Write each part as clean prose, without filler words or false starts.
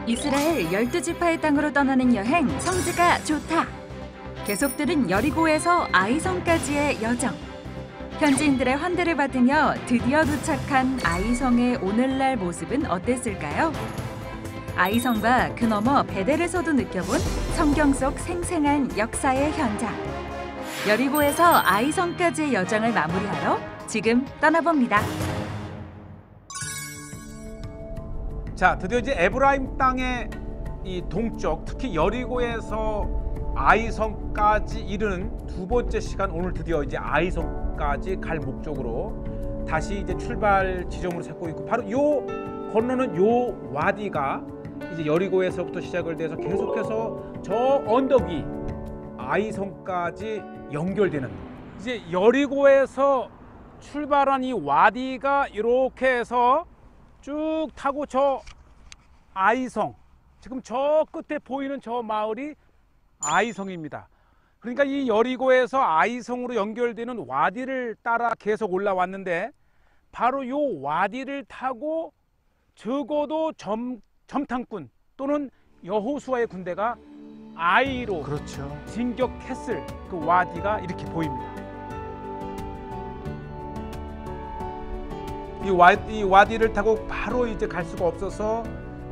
이스라엘 12지파의 땅으로 떠나는 여행 성지가 좋다. 계속들은 여리고에서 아이성까지의 여정. 현지인들의 환대를 받으며 드디어 도착한 아이성의 오늘날 모습은 어땠을까요? 아이성과 그 너머 베델에서도 느껴본 성경 속 생생한 역사의 현장. 여리고에서 아이성까지의 여정을 마무리하러 지금 떠나봅니다. 자, 드디어 이제 에브라임 땅의 이 동쪽, 특히 여리고에서 아이성까지 이르는 두 번째 시간, 오늘 드디어 이제 아이성까지 갈 목적으로 다시 이제 출발 지점으로 잡고 있고, 바로 요 건너는 요 와디가 이제 여리고에서부터 시작을 돼서 계속해서 저 언덕 위 아이성까지 연결되는, 이제 여리고에서 출발한 이 와디가 이렇게 해서 쭉 타고 저 아이성, 지금 저 끝에 보이는 저 마을이 아이성입니다. 그러니까 이 여리고에서 아이성으로 연결되는 와디를 따라 계속 올라왔는데, 바로 요 와디를 타고 적어도 점탕꾼 또는 여호수아의 군대가 아이로 그렇죠. 진격했을 그 와디가 이렇게 보입니다. 이 와디를 타고 바로 이제 갈 수가 없어서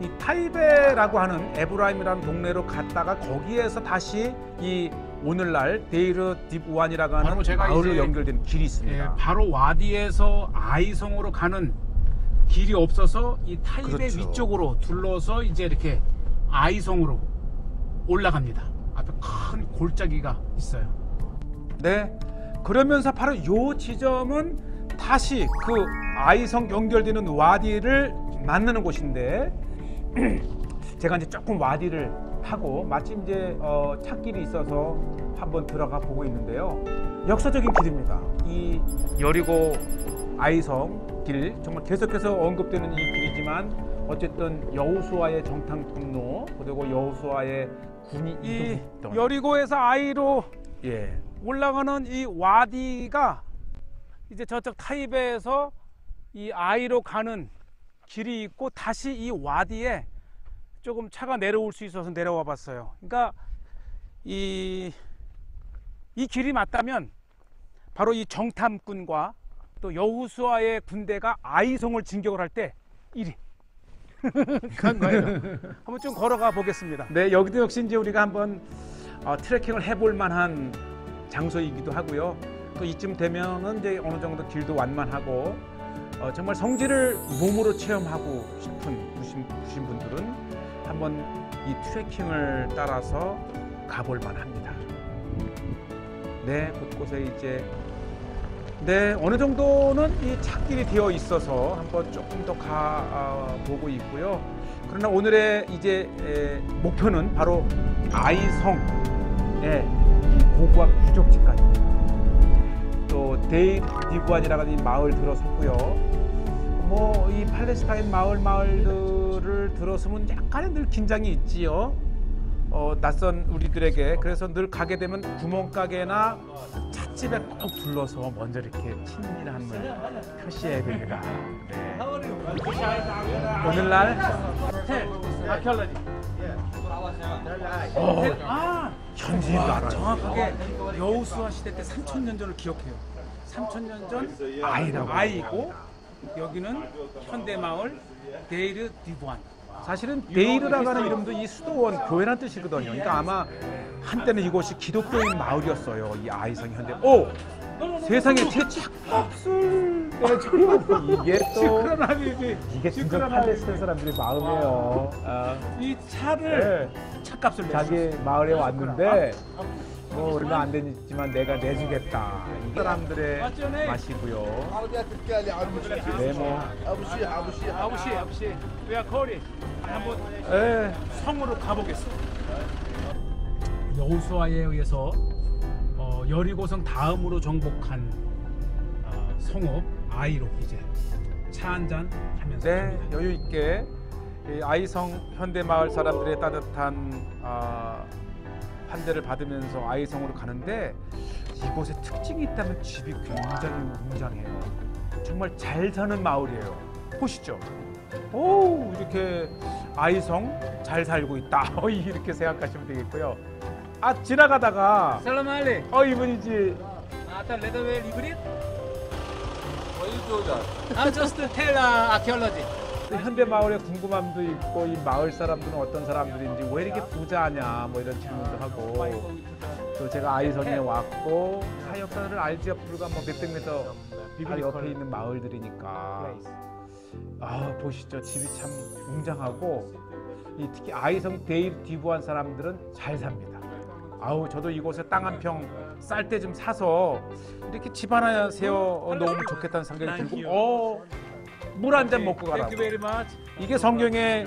이 타이베라고 하는 에브라임이라는 동네로 갔다가 거기에서 다시 이 오늘날 데이르 디브완이라고 하는 마을로 연결된 길이 있습니다. 예, 바로 와디에서 아이성으로 가는 길이 없어서 이 타이베 그렇죠. 위쪽으로 둘러서 이제 이렇게 아이성으로 올라갑니다. 앞에 큰 골짜기가 있어요. 네, 그러면서 바로 요 지점은 다시 그 아이성 연결되는 와디를 만나는 곳인데, 제가 이제 조금 와디를 하고 마침 이제 찾길이 있어서 한번 들어가 보고 있는데요. 역사적인 길입니다. 이 여리고 아이성 길, 정말 계속해서 언급되는 이 길이지만 어쨌든 여호수아의 정탐꾼로, 그리고 여호수아의 군이 이동했던, 여리고에서 아이로 올라가는 이 와디가 이제 저쪽 타이베에서 이 아이로 가는 길이 있고, 다시 이 와디에 조금 차가 내려올 수 있어서 내려와 봤어요. 그러니까 이 길이 맞다면 바로 이 정탐꾼과 또 여호수아의 군대가 아이성을 진격을 할 때 이리 간 거예요. 한번 좀 걸어가 보겠습니다. 네, 여기도 역시 이제 우리가 한번 트레킹을 해볼 만한 장소이기도 하고요. 또 이쯤 되면은 이제 어느 정도 길도 완만하고 정말 성지를 몸으로 체험하고 싶으신 분들은 한번 이 트레킹을 따라서 가볼 만합니다. 네, 곳곳에 이제 어느 정도는 이 찾길이 되어 있어서 한번 조금 더 가보고 있고요. 그러나 오늘의 이제 목표는 바로 아이성의 이 고고학 유적지까지, 또 데이르 디브완이라는 이 마을 들어섰고요. 뭐 이 팔레스타인 마을들을 들어서면 약간의 늘 긴장이 있지요. 낯선 우리들에게. 그래서 늘 가게 되면 구멍가게나 찻집에 꼭 둘러서 먼저 이렇게 친밀함을 표시해야 됩니다. 네. 오늘날 현지인도 알아요. 정확하게 여호수아 시대 때 3000년 전을 기억해요. 3000년 전 아이고, 여기는 현대마을 데이르 디브완. 사실은 데이르라고 하는 이름도 이 수도원, 교회란 뜻이거든요. 그러니까 아마 한때는 이곳이 기독교인 마을이었어요. 이 아이성 현대. 세상에 제 착값을 내주려고 이게 또 이게 진짜 팔레스타인 사람들의 마음이에요. 이 차를 차값을 자기 마을에 왔는데 뭐 얼마 안 되지만 내가 내주겠다. 이 사람들의 맛이고요. 네, 뭐 아버지 우리가 거리 한번 성으로 가보겠습니다. 여호수아에 의해서 여리고성 다음으로 정복한 성읍 아이로 이제 차 한잔 하면서 여유 있게 아이성 현대마을 사람들의 따뜻한 환대를 받으면서 아이성으로 가는데, 이곳에 특징이 있다면 집이 굉장히 웅장해요. 정말 잘 사는 마을이에요. 보시죠. 이렇게 아이성 잘 살고 있다. 이렇게 생각하시면 되겠고요. 아, 지나가다가 Salam Ali. 이분이지. Ata leather wear hybrid? Why you do that? I'm just to tell archaeology. 현대 마을에 궁금함도 있고 이 마을 사람들은 어떤 사람들인지 왜 이렇게 부자냐 뭐 이런 질문도 하고 또 제가 아이성에 왔고 역사를 알지가 불과 뭐 몇백 미터 바로 옆에 있는 마을들이니까 보시죠. 집이 참 웅장하고 특히 아이성 데일 디부한 사람들은 잘 삽니다. 저도 이곳에 땅 한 평 쌀 때 좀 사서 이렇게 집 하나 세워 놓으면 좋겠다는 생각이 들고 물 한 잔 먹고 가라고. Thank you very much. 이게 성경에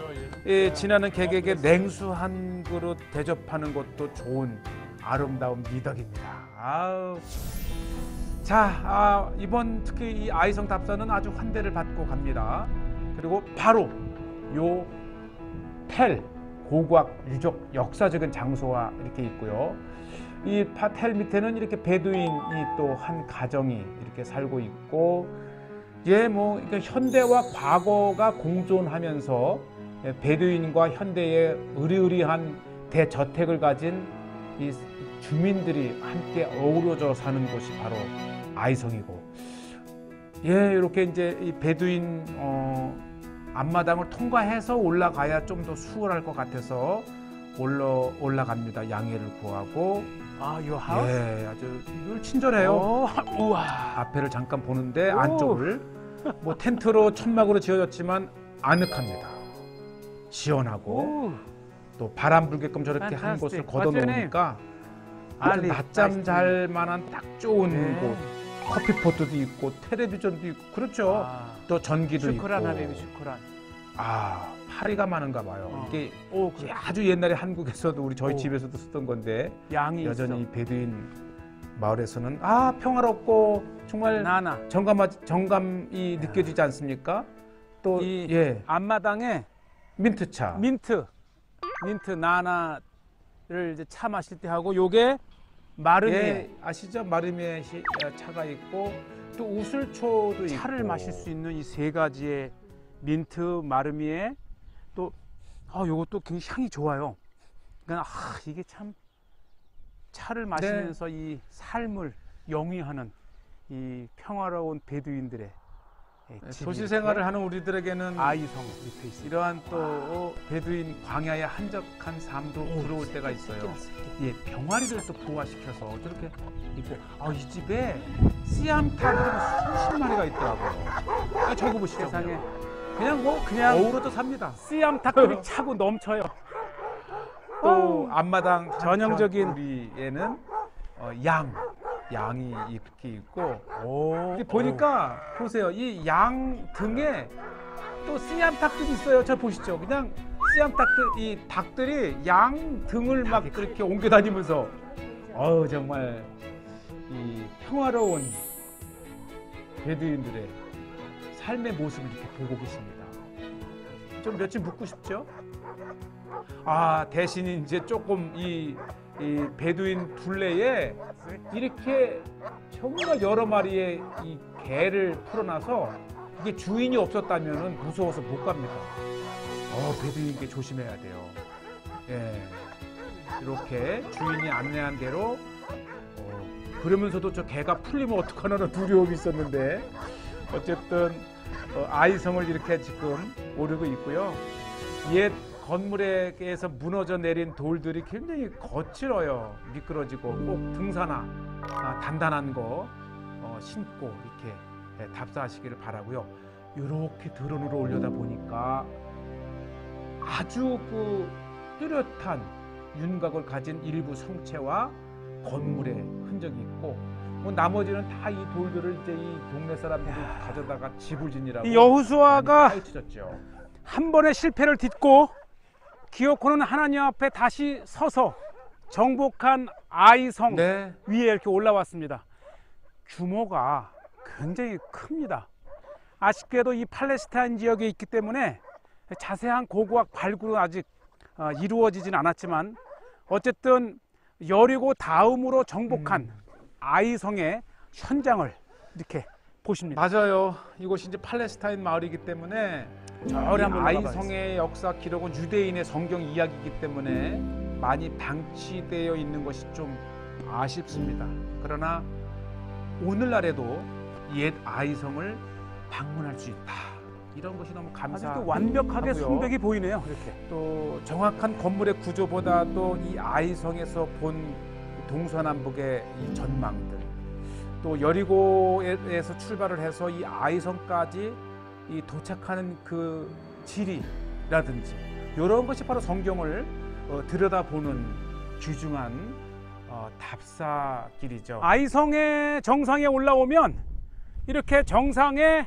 지나는 객에게 냉수 한 그릇 대접하는 것도 좋은 아름다운 미덕입니다. 자, 이번 특히 이 아이성 답사는 아주 환대를 받고 갑니다. 그리고 바로 요 텔 고고학 유적 역사적인 장소와 이렇게 있고요. 이 텔 밑에는 이렇게 베두인이 또 한 가정이 이렇게 살고 있고, 그러니까 현대와 과거가 공존하면서 베두인과 현대의 으리으리한 대저택을 가진 이 주민들이 함께 어우러져 사는 곳이 바로 아이성이고, 이렇게 이제 이 베두인 앞마당을 통과해서 올라가야 좀 더 수월할 것 같아서 올라갑니다. 양해를 구하고. Your house? 아주 이걸 친절해요. 우와. 앞에를 잠깐 보는데 안쪽을 뭐 텐트로 천막으로 지어졌지만 아늑합니다. 시원하고 또 바람 불게끔 저렇게 한 곳을 걷어 놓으니까 아주 낮잠 잘 만한 딱 좋은 곳. 커피포트도 있고 텔레비전도 있고 그렇죠. 또 전기도 있고. 슈크란 하비비 슈크란. 파리가 많은가 봐요. 이게 아주 옛날에 한국에서도 저희 집에서도 쓰던 건데 양이 여전히 있어. 이 베두인 마을에서는 평화롭고 정말 정감이 느껴지지 않습니까? 또 이 앞마당에 민트차, 민트 나나를 이제 차 마실 때 하고, 요게 마르미에 아시죠? 마르미에 차가 있고 또 우슬초도 차를 있고. 마실 수 있는 이 세 가지의 민트, 마르미에 또 요것도 굉장히 향이 좋아요. 그러니까 이게 참 차를 마시면서 이 삶을 영위하는 이 평화로운 베두인들의 도시 생활을 하는 우리들에게는 아이성 밑에 있습니다. 이러한 또 베두인 광야의 한적한 삶도 들어올 때가 있어요. 병아리를 또 부화시켜서 저렇게 있고, 이 집에 씨암탉이 수십 마리가 있더라고요. 저거 보시죠. 세상에 그냥 어우러져 삽니다. 씨암탉들이 차고 넘쳐요. 또 앞마당 전형적인 우리에는 양이 이렇게 있고, 보니까 보세요. 이 양 등에 또 씨암탉들이 있어요. 저 보시죠. 그냥 씨암탉들, 이 닭들이 양 등을 막 그렇게 옮겨 다니면서 정말 이 평화로운 베두인들의 삶의 모습을 이렇게 보고 계십니다. 좀 며칠 묵고 싶죠? 대신 이제 조금 이 베두인 둘레에 이렇게 정말 여러 마리의 이 개를 풀어놔서 이게 주인이 없었다면 무서워서 못 갑니다. 베두인께 조심해야 돼요. 이렇게 주인이 안내한 대로 그러면서도 저 개가 풀리면 어떡하나 두려움이 있었는데 어쨌든 아이성을 이렇게 지금 오르고 있고요. 옛 건물에서 무너져 내린 돌들이 굉장히 거칠어요. 미끄러지고 꼭 등산화 단단한 거 신고 이렇게 답사하시기를 바라고요. 이렇게 드론으로 올려다 보니까 아주 뚜렷한 윤곽을 가진 일부 성체와 건물의 흔적이 있고, 나머지는 다 이 돌들을 이제 이 동네 사람들이 가져다가 집을 지으라고. 이 여호수아가 파헤치셨죠. 한 번의 실패를 딛고 기어코는 하나님 앞에 다시 서서 정복한 아이성 위에 이렇게 올라왔습니다. 규모가 굉장히 큽니다. 아쉽게도 이 팔레스타인 지역에 있기 때문에 자세한 고고학 발굴은 아직 이루어지진 않았지만, 어쨌든 여리고 다음으로 정복한 아이성의 현장을 이렇게 보십니다. 맞아요. 이곳이 이제 팔레스타인 마을이기 때문에 저리 한번 올라가 아이성의 역사 기록은 유대인의 성경 이야기이기 때문에 많이 방치되어 있는 것이 좀 아쉽습니다. 그러나 오늘날에도 옛 아이성을 방문할 수 있다. 이런 것이 너무 감사하고요. 아직도 완벽하게 성벽이 보이네요. 이렇게. 또 정확한 건물의 구조보다도 이 아이성에서 본 동서남북의 이 전망들, 또 여리고에서 출발을 해서 이 아이성까지 이 도착하는 그 지리라든지 이런 것이 바로 성경을 들여다보는 귀중한 답사길이죠. 아이성의 정상에 올라오면 이렇게 정상에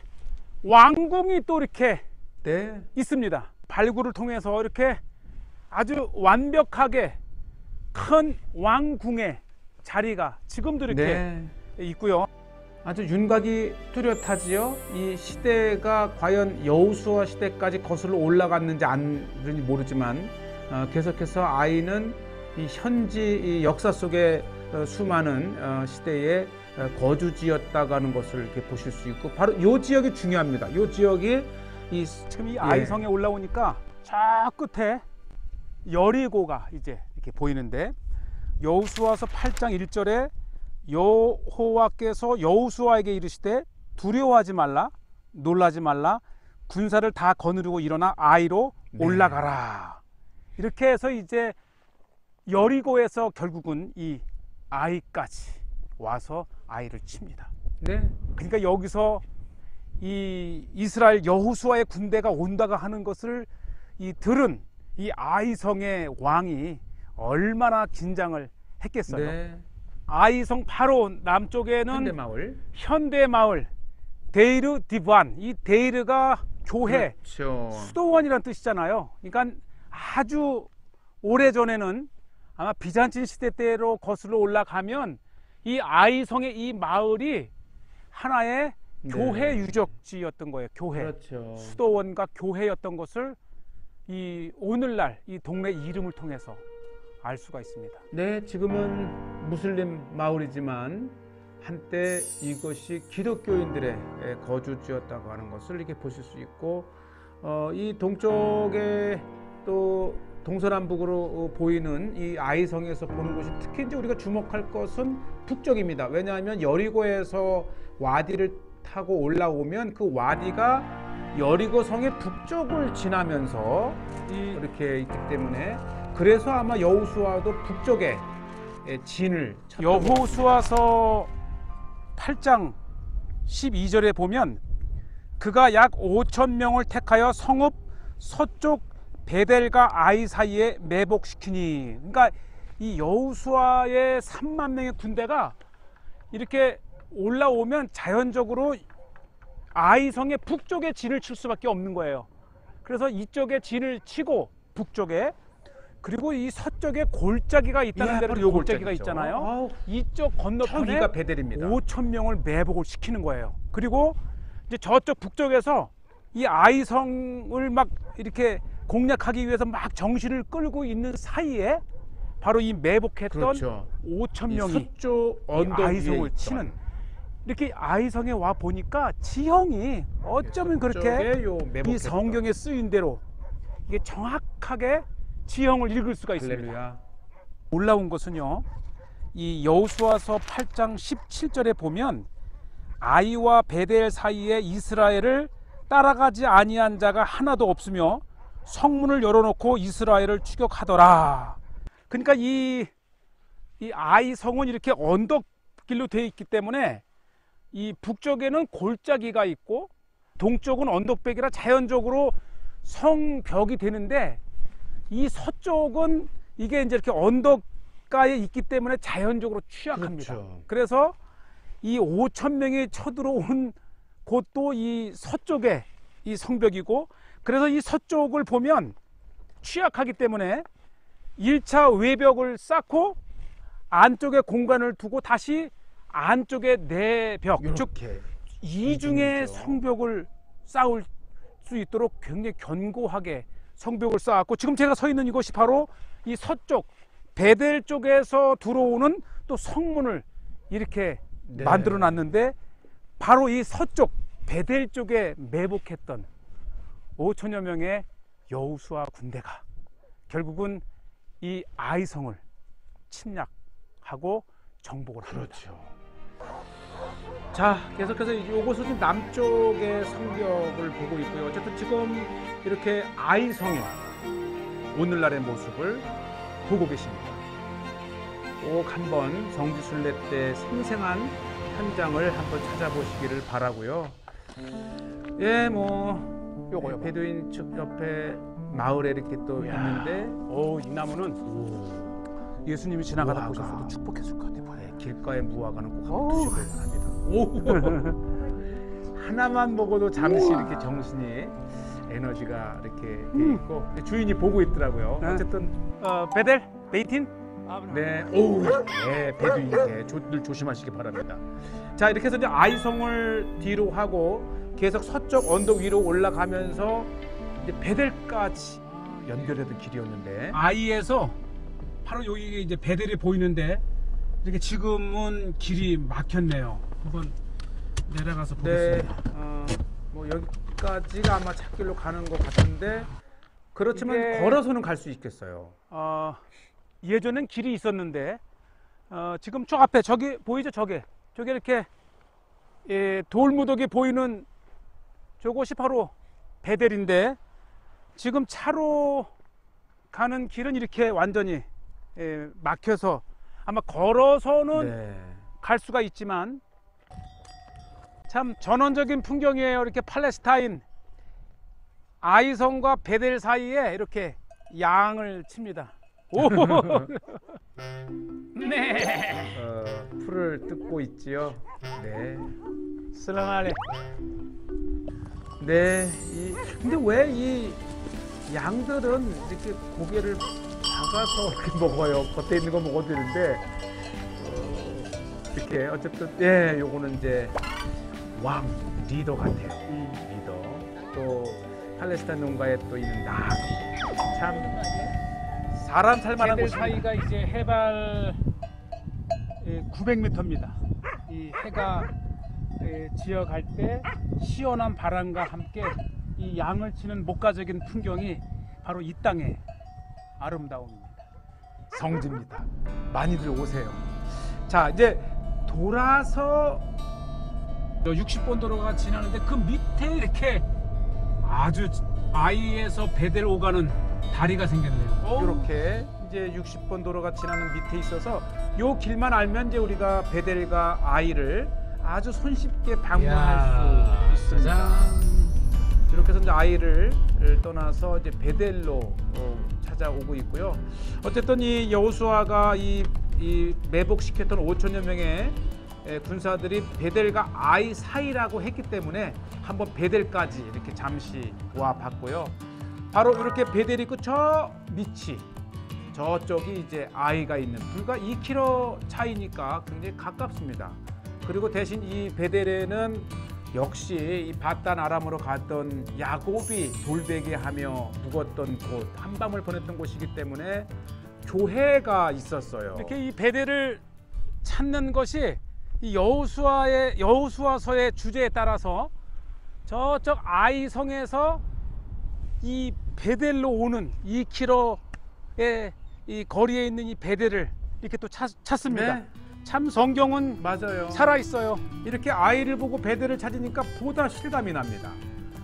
왕궁이 또 이렇게 네, 있습니다. 발굴을 통해서 이렇게 아주 완벽하게 큰 왕궁의 자리가 지금도 이렇게 네. 있고요. 아주 윤곽이 뚜렷하지요. 이 시대가 과연 여호수아 시대까지 거슬러 올라갔는지 아닌지 모르지만 계속해서 아이는 이 현지 이 역사 속에 수많은 시대의 거주지였다고 하는 것을 이렇게 보실 수 있고 바로 이 지역이 중요합니다. 이 지역이 지금 이 아이성에 올라오니까 저 끝에 여리고가 이제 이렇게 보이는데 여호수아서 8장 1절에 여호와께서 여호수아에게 이르시되 두려워하지 말라 놀라지 말라 군사를 다 거느리고 일어나 아이로 올라가라. 이렇게 해서 이제 여리고에서 결국은 이 아이까지 와서 아이를 칩니다. 네. 그러니까 여기서 이 이스라엘 여호수아의 군대가 온다가 하는 것을 이 들은 이 아이성의 왕이 얼마나 긴장을 했겠어요. 네. 아이성 바로 남쪽에는 현대마을. 현대마을 데이르 디브안, 이 데이르가 교회, 그렇죠. 수도원이라는 뜻이잖아요. 그러니까 아주 오래전에는 아마 비잔틴 시대 때로 거슬러 올라가면 이 아이성의 이 마을이 하나의 교회 유적지였던 거예요. 교회. 그렇죠. 수도원과 교회였던 것을 이 오늘날 이 동네 이름을 통해서 알 수가 있습니다. 네, 지금은 무슬림 마을이지만 한때 이것이 기독교인들의 거주지였다고 하는 것을 이렇게 보실 수 있고 이 동쪽에 또 동서남북으로 보이는 이 아이성에서 보는 것이 특히 이제 우리가 주목할 것은 북쪽입니다. 왜냐하면 여리고에서 와디를 타고 올라오면 그 와디가 여리고 성의 북쪽을 지나면서 이렇게 있기 때문에 그래서 아마 여호수아도 북쪽에 진을 쳤던 여호수아서 8장 12절에 보면 그가 약 5천 명을 택하여 성읍 서쪽 베델과 아이 사이에 매복시키니, 그러니까 이 여호수아의 3만 명의 군대가 이렇게 올라오면 자연적으로 아이성의 북쪽에 진을 칠 수밖에 없는 거예요. 그래서 이쪽에 진을 치고 북쪽에, 그리고 이 서쪽에 골짜기가 있다는 데로 바로 요 골짜기가 골짜기죠. 있잖아요. 아우, 이쪽 건너편에 저기가 베델입니다. 5천 명을 매복을 시키는 거예요. 그리고 이제 저쪽 북쪽에서 이 아이성을 막 이렇게 공략하기 위해서 막 정신을 끌고 있는 사이에 바로 이 매복했던 그렇죠. 5천 이 명이 서쪽 이 언덕 위에 아이성을 있던 치는, 이렇게 아이성에 와 보니까 지형이 어쩌면 그렇게 서쪽에 요 이 매복했던. 성경에 쓰인 대로 이게 정확하게 지형을 읽을 수가 있습니다. 할렐루야. 올라온 것은요, 이 여호수아서 8장 17절에 보면 아이와 베델 사이에 이스라엘을 따라가지 아니한 자가 하나도 없으며 성문을 열어놓고 이스라엘을 추격하더라. 그러니까 이 아이 성은 이렇게 언덕길로 되어 있기 때문에 이 북쪽에는 골짜기가 있고 동쪽은 언덕백이라 자연적으로 성벽이 되는데, 이 서쪽은 이게 이제 이렇게 언덕가에 있기 때문에 자연적으로 취약합니다. 그렇죠. 그래서 이 5천 명이 쳐들어온 곳도 이 서쪽에 이 성벽이고, 그래서 이 서쪽을 보면 취약하기 때문에 1차 외벽을 쌓고 안쪽에 공간을 두고 다시 안쪽에 내벽, 즉 이렇게 이중의 이중이죠. 성벽을 쌓을 수 있도록 굉장히 견고하게 성벽을 쌓았고, 지금 제가 서 있는 이곳이 바로 이 서쪽 베델 쪽에서 들어오는 또 성문을 이렇게 네. 만들어 놨는데, 바로 이 서쪽 베델 쪽에 매복했던 5천여 명의 여호수아 군대가 결국은 이 아이성을 침략하고 정복을 합니다. 그렇죠. 자, 계속해서 이곳은 지금 남쪽의 성벽을 보고 있고요. 어쨌든 지금 이렇게 아이성의 오늘날의 모습을 보고 계십니다. 꼭 한번 성지순례 때 생생한 현장을 한번 찾아보시기를 바라고요. 예, 뭐 요거. 베두인 측 옆에 마을에 이렇게 또 이야. 있는데 이 나무는 예수님이 지나가다 무화과. 보셨어도 축복했을 것 같아요. 길가의 무화과는 꼭 한번 드셔야 합니다. 오. 하나만 먹어도 잠시 이렇게 정신이 에너지가 이렇게 돼 있고 주인이 보고 있더라고요. 네. 어쨌든 베델, 베이틴. 네, 오, 네, 배두인께 늘 조심하시기 바랍니다. 자, 이렇게 해서 이제 아이성을 뒤로 하고 계속 서쪽 언덕 위로 올라가면서 이제 베델까지 연결되던 길이었는데 아이에서 바로 여기 이제 베델이 보이는데 이렇게 지금은 길이 막혔네요. 한번 내려가서 네, 보겠습니다. 뭐 여기까지가 아마 찾길로 가는 것 같은데 그렇지만 이게- 걸어서는 갈 수 있겠어요. 예전엔 길이 있었는데 지금 저 앞에 저기 보이죠? 저게 이렇게 돌무더기 보이는 저곳이 바로 베델인데 지금 차로 가는 길은 이렇게 완전히 막혀서 아마 걸어서는 네. 갈 수가 있지만 참 전원적인 풍경이에요. 이렇게 팔레스타인 아이성과 베델 사이에 이렇게 양을 칩니다. 오! 네. 풀을 뜯고 있지요. 네. 슬라말레. 네. 근데 왜 이 양들은 이렇게 고개를 박아서 이렇게 먹어요? 겉에 있는 거 먹어도 되는데 이렇게 어쨌든 예, 요거는 이제 왕 리더 같아요. 리더. 또 팔레스타인 농가에 또 있는 나비. 참 사람 살만한 베델 곳입니다. 사이가 이제 해발 900m입니다. 이 해가 지어갈 때 시원한 바람과 함께 이 양을 치는 목가적인 풍경이 바로 이 땅의 아름다움입니다. 성지입니다. 많이들 오세요. 자, 이제 돌아서 60번 도로가 지나는데 그 밑에 이렇게 아주 아이에서 베델 오가는 다리가 생겼네요. 이렇게 이제 60번 도로가 지나는 밑에 있어서 요 길만 알면 이제 우리가 베델과 아이를 아주 손쉽게 방문할 수 있습니다. 이렇게 해서 이제 아이를 떠나서 이제 베델로 찾아오고 있고요. 어쨌든 이 여호수아가 이 매복시켰던 5천여 명의 군사들이 베델과 아이 사이라고 했기 때문에 한번 베델까지 이렇게 잠시 와 봤고요. 바로 이렇게 베델이 있고 저 밑이 저쪽이 이제 아이가 있는 불과 2km 차이니까 굉장히 가깝습니다. 그리고 대신 이 베델에는 역시 이 바단 아람으로 갔던 야곱이 돌베개하며 묵었던 곳, 한밤을 보냈던 곳이기 때문에 교회가 있었어요. 이렇게 이 베델을 찾는 것이 이 여호수아서의 주제에 따라서 저쪽 아이성에서 이 베델로 오는 2km의 이 거리에 있는 이 베델을 이렇게 또 찾습니다. 네. 참 성경은 맞아요. 살아 있어요. 이렇게 아이를 보고 베델을 찾으니까 보다 실감이 납니다.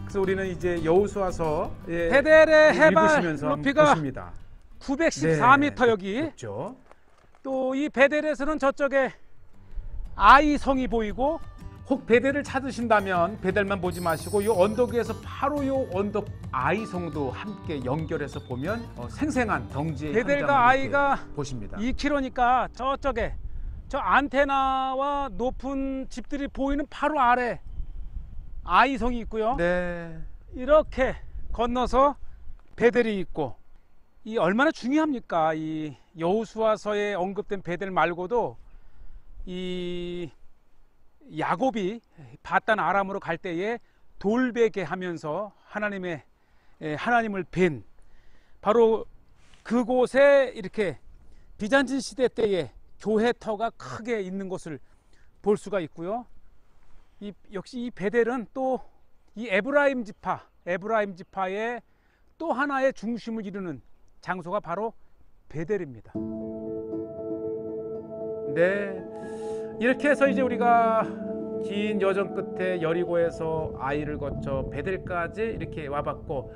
그래서 우리는 이제 여호수아서 베델의 해발 읽으시면서 높이가 보십니다. 914m 여기. 그렇죠. 또 이 베델에서는 저쪽에 아이성이 보이고 혹 베델을 찾으신다면 베델만 보지 마시고 이 언덕 위에서 바로 이 언덕 아이성도 함께 연결해서 보면 생생한 덩지의 베델과 현장을 아이가 이렇게 보십니다. 2km니까 저쪽에 저 안테나와 높은 집들이 보이는 바로 아래 아이성이 있고요. 네. 이렇게 건너서 베델이 있고 이 얼마나 중요합니까? 이 여호수아서에 언급된 베델 말고도 이 야곱이 바단 아람으로 갈 때에 돌베개 하면서 하나님을 뵌 바로 그곳에 이렇게 비잔틴 시대 때에 교회터가 크게 있는 것을 볼 수가 있고요. 역시 이 베델은 또 이 에브라임 지파 에브라임 지파의 또 하나의 중심을 이루는 장소가 바로 베델입니다. 네, 이렇게 해서 이제 우리가 긴 여정 끝에 여리고에서 아이를 거쳐 베델까지 이렇게 와봤고,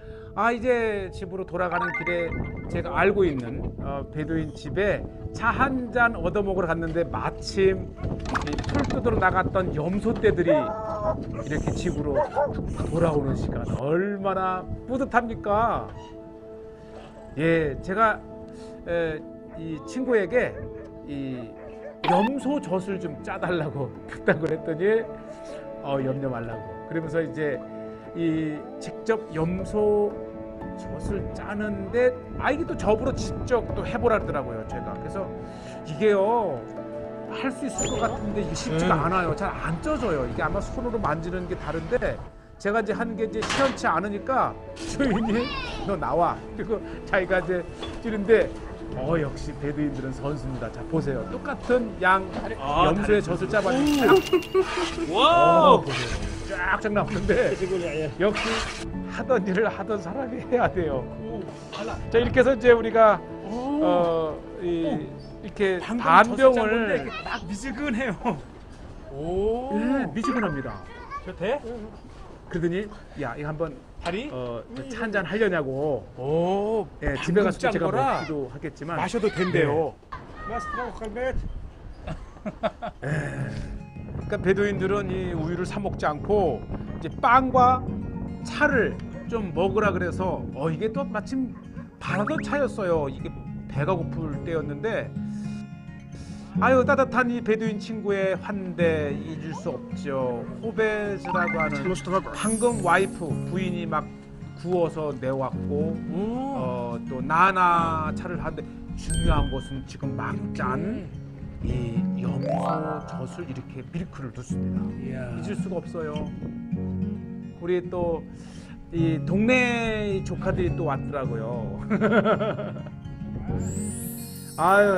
이제 집으로 돌아가는 길에 제가 알고 있는 베두인 집에 차 한 잔 얻어먹으러 갔는데 마침 풀 뜯으러 나갔던 염소떼들이 이렇게 집으로 돌아오는 시간 얼마나 뿌듯합니까? 예, 제가 이 친구에게 이 염소 젖을 좀 짜달라고 부탁을 했더니 염려 말라고 그러면서 이제 이 직접 염소 젖을 짜는데 이게 또 접으로 직접 또 해보라더라고요. 제가 그래서 이게요 할 수 있을 것 같은데 이게 쉽지가 않아요. 잘 안 쪄져요. 이게 아마 손으로 만지는 게 다른데 제가 이제 한 게 이제 시원치 않으니까 주인이 너 나와 그리고 자기가 이제 찌는데 역시 베두인들은 선수입니다. 자 보세요. 똑같은 양 염소의 젖을 짜봤는데 와우! 보세요. 쫙쫙 나오는데 역시 하던 일을 하던 사람이 해야 돼요. 자 이렇게 해서 이제 우리가 이렇게 단병을 막 미지근해요. 미지근합니다. 좋대? 그러더니 야 이거 한번 다리? 차 한잔 하려냐고. 집에 가서 또 제가 먹기도 하겠지만 마셔도 된대요. 그러니까 베두인들은 이 우유를 사 먹지 않고 이제 빵과 차를 좀 먹으라 그래서 이게 또 마침 바라던 차였어요. 이게 배가 고플 때였는데 따뜻한 이 베두인 친구의 환대 잊을 수 없죠. 호베즈라고 하는 황금 와이프 부인이 막 구워서 내왔고 또 나나 차를 하는데 중요한 것은 지금 막 짠 이 염소 젖을 이렇게 밀크를 넣습니다. 잊을 수가 없어요. 우리 또 이 동네 조카들이 또 왔더라고요.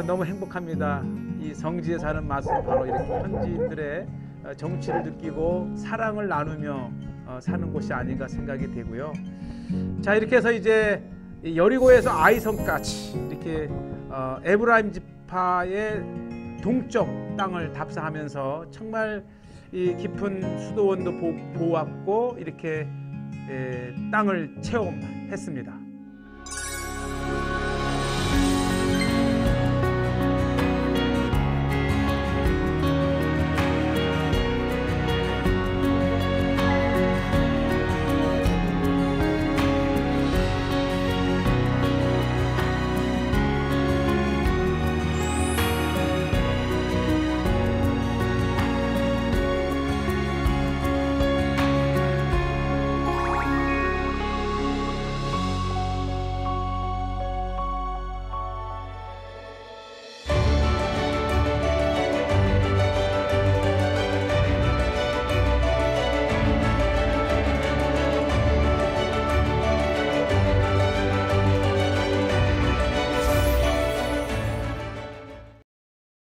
너무 행복합니다. 이 성지에 사는 맛은 바로 이렇게 현지인들의 정취를 느끼고 사랑을 나누며 사는 곳이 아닌가 생각이 되고요. 자 이렇게 해서 이제 여리고에서 아이성까지 이렇게 에브라임 지파의 동쪽 땅을 답사하면서 정말 이 깊은 수도원도 보았고 이렇게 땅을 체험했습니다.